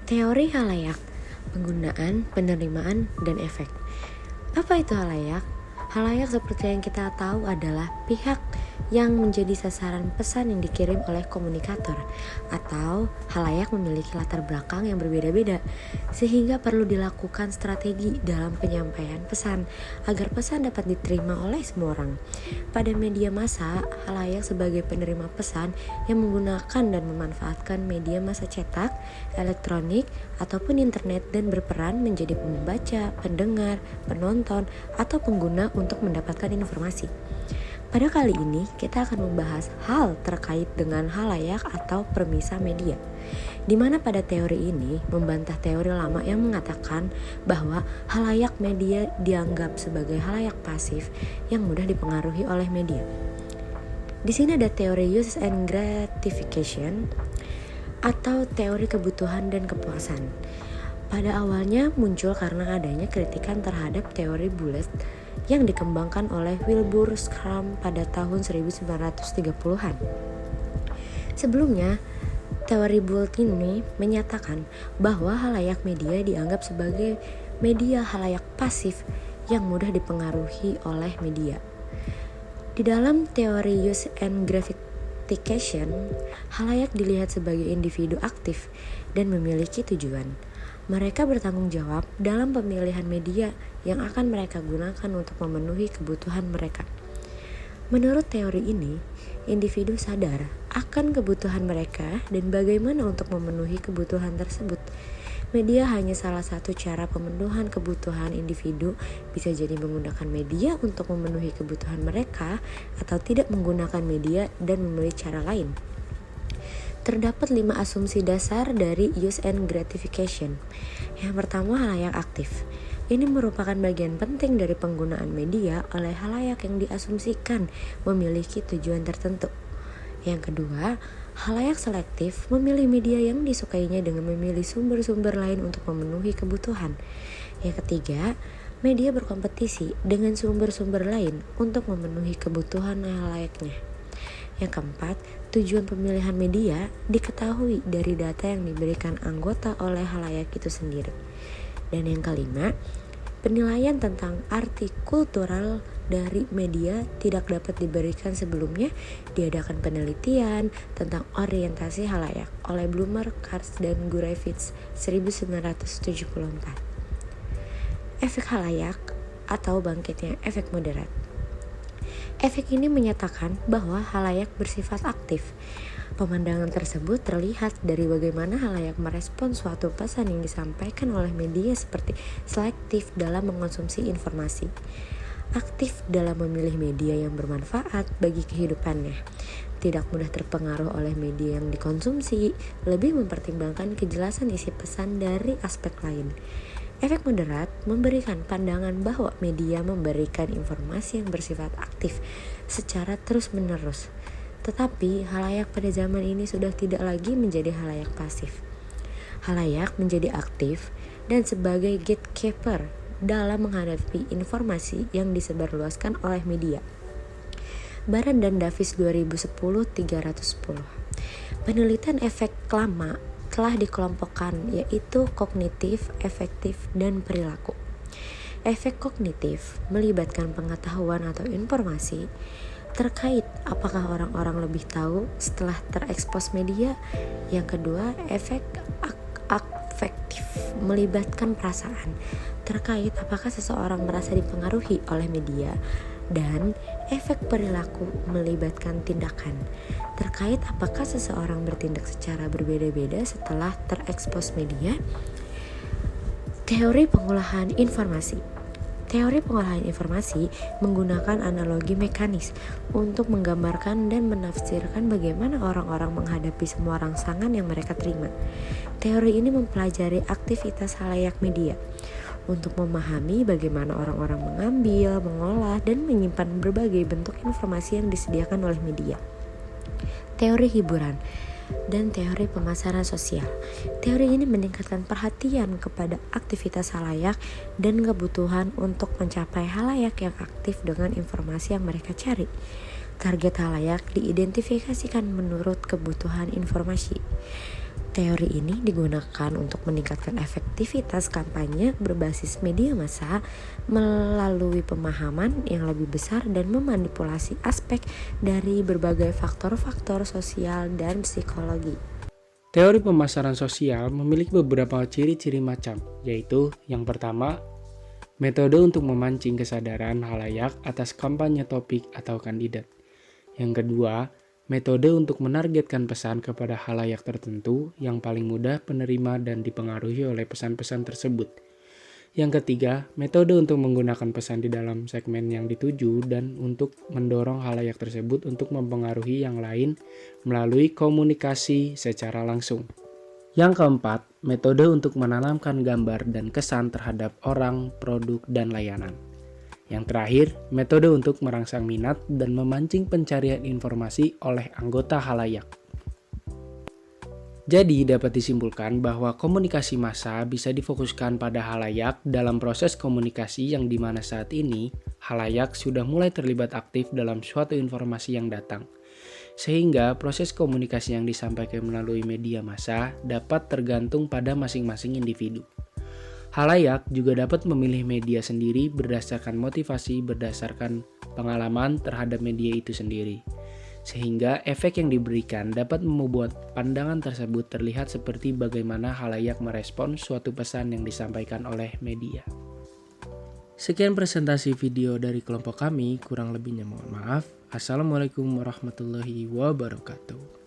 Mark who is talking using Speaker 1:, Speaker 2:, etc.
Speaker 1: Teori halayak, penggunaan, penerimaan, dan efek. Apa itu halayak? Halayak seperti yang kita tahu adalah pihak yang menjadi sasaran pesan yang dikirim oleh komunikator, atau halayak memiliki latar belakang yang berbeda-beda, sehingga perlu dilakukan strategi dalam penyampaian pesan agar pesan dapat diterima oleh semua orang. Pada media massa, halayak sebagai penerima pesan yang menggunakan dan memanfaatkan media massa cetak, elektronik, ataupun internet dan berperan menjadi pembaca, pendengar, penonton, atau pengguna untuk mendapatkan informasi. Pada kali ini, kita akan membahas hal terkait dengan halayak atau permisa media, di mana pada teori ini membantah teori lama yang mengatakan bahwa halayak media dianggap sebagai halayak pasif yang mudah dipengaruhi oleh media. Di sini ada teori use and gratification atau teori kebutuhan dan kepuasan. Pada awalnya muncul karena adanya kritikan terhadap teori Bullet yang dikembangkan oleh Wilbur Schramm pada tahun 1930-an. Sebelumnya, teori Bullet ini menyatakan bahwa halayak media dianggap sebagai media halayak pasif yang mudah dipengaruhi oleh media. Di dalam teori use and gratification, halayak dilihat sebagai individu aktif dan memiliki tujuan. Mereka bertanggung jawab dalam pemilihan media yang akan mereka gunakan untuk memenuhi kebutuhan mereka. Menurut teori ini, individu sadar akan kebutuhan mereka dan bagaimana untuk memenuhi kebutuhan tersebut. Media hanya salah satu cara pemenuhan kebutuhan individu, bisa jadi menggunakan media untuk memenuhi kebutuhan mereka atau tidak menggunakan media dan memilih cara lain. Terdapat 5 asumsi dasar dari use and gratification. Yang pertama, halayak aktif. Ini merupakan bagian penting dari penggunaan media oleh halayak yang diasumsikan memiliki tujuan tertentu. Yang kedua, halayak selektif memilih media yang disukainya dengan memilih sumber-sumber lain untuk memenuhi kebutuhan. Yang ketiga, media berkompetisi dengan sumber-sumber lain untuk memenuhi kebutuhan halayaknya. Yang keempat, tujuan pemilihan media diketahui dari data yang diberikan anggota oleh halayak itu sendiri. Dan yang kelima, penilaian tentang arti kultural dari media tidak dapat diberikan sebelumnya. Diadakan penelitian tentang orientasi halayak oleh Blumer, Katz, dan Gurevich 1974. Efek halayak atau bangkitnya efek moderat. Efek ini menyatakan bahwa halayak bersifat aktif. Pemandangan tersebut terlihat dari bagaimana halayak merespon suatu pesan yang disampaikan oleh media seperti selektif dalam mengonsumsi informasi, aktif dalam memilih media yang bermanfaat bagi kehidupannya, tidak mudah terpengaruh oleh media yang dikonsumsi, lebih mempertimbangkan kejelasan isi pesan dari aspek lain. Efek moderat memberikan pandangan bahwa media memberikan informasi yang bersifat aktif secara terus-menerus. Tetapi halayak pada zaman ini sudah tidak lagi menjadi halayak pasif. Halayak menjadi aktif dan sebagai gatekeeper dalam menghadapi informasi yang disebarluaskan oleh media. Baran dan Davis 2010-310. Penelitian efek lama telah dikelompokkan, yaitu kognitif, efektif, dan perilaku. Efek kognitif melibatkan pengetahuan atau informasi terkait apakah orang-orang lebih tahu setelah terekspos media. Yang kedua, efek afektif melibatkan perasaan terkait apakah seseorang merasa dipengaruhi oleh media. Dan efek perilaku melibatkan tindakan terkait apakah seseorang bertindak secara berbeda-beda setelah terekspos media. Teori pengolahan informasi. Teori pengolahan informasi menggunakan analogi mekanis untuk menggambarkan dan menafsirkan bagaimana orang-orang menghadapi semua rangsangan yang mereka terima. Teori ini mempelajari aktivitas halayak media untuk memahami bagaimana orang-orang mengambil, mengolah, dan menyimpan berbagai bentuk informasi yang disediakan oleh media. Teori hiburan dan teori pemasaran sosial. Teori ini meningkatkan perhatian kepada aktivitas halayak dan kebutuhan untuk mencapai halayak yang aktif dengan informasi yang mereka cari. target halayak diidentifikasikan menurut kebutuhan informasi. Teori ini digunakan untuk meningkatkan efektivitas kampanye berbasis media massa melalui pemahaman yang lebih besar dan memanipulasi aspek dari berbagai faktor-faktor sosial dan psikologi.
Speaker 2: Teori pemasaran sosial memiliki beberapa ciri-ciri macam, yaitu yang pertama, metode untuk memancing kesadaran halayak atas kampanye topik atau kandidat. Yang kedua, metode untuk menargetkan pesan kepada halayak tertentu yang paling mudah penerima dan dipengaruhi oleh pesan-pesan tersebut. Yang ketiga, metode untuk menggunakan pesan di dalam segmen yang dituju dan untuk mendorong halayak tersebut untuk mempengaruhi yang lain melalui komunikasi secara langsung. Yang keempat, metode untuk menanamkan gambar dan kesan terhadap orang, produk, dan layanan. Yang terakhir, metode untuk merangsang minat dan memancing pencarian informasi oleh anggota halayak. Jadi dapat disimpulkan bahwa komunikasi massa bisa difokuskan pada halayak dalam proses komunikasi yang dimana saat ini halayak sudah mulai terlibat aktif dalam suatu informasi yang datang. Sehingga proses komunikasi yang disampaikan melalui media massa dapat tergantung pada masing-masing individu. Halayak juga dapat memilih media sendiri berdasarkan motivasi berdasarkan pengalaman terhadap media itu sendiri. Sehingga efek yang diberikan dapat membuat pandangan tersebut terlihat seperti bagaimana halayak merespon suatu pesan yang disampaikan oleh media. Sekian presentasi video dari kelompok kami, kurang lebihnya mohon maaf. Assalamualaikum warahmatullahi wabarakatuh.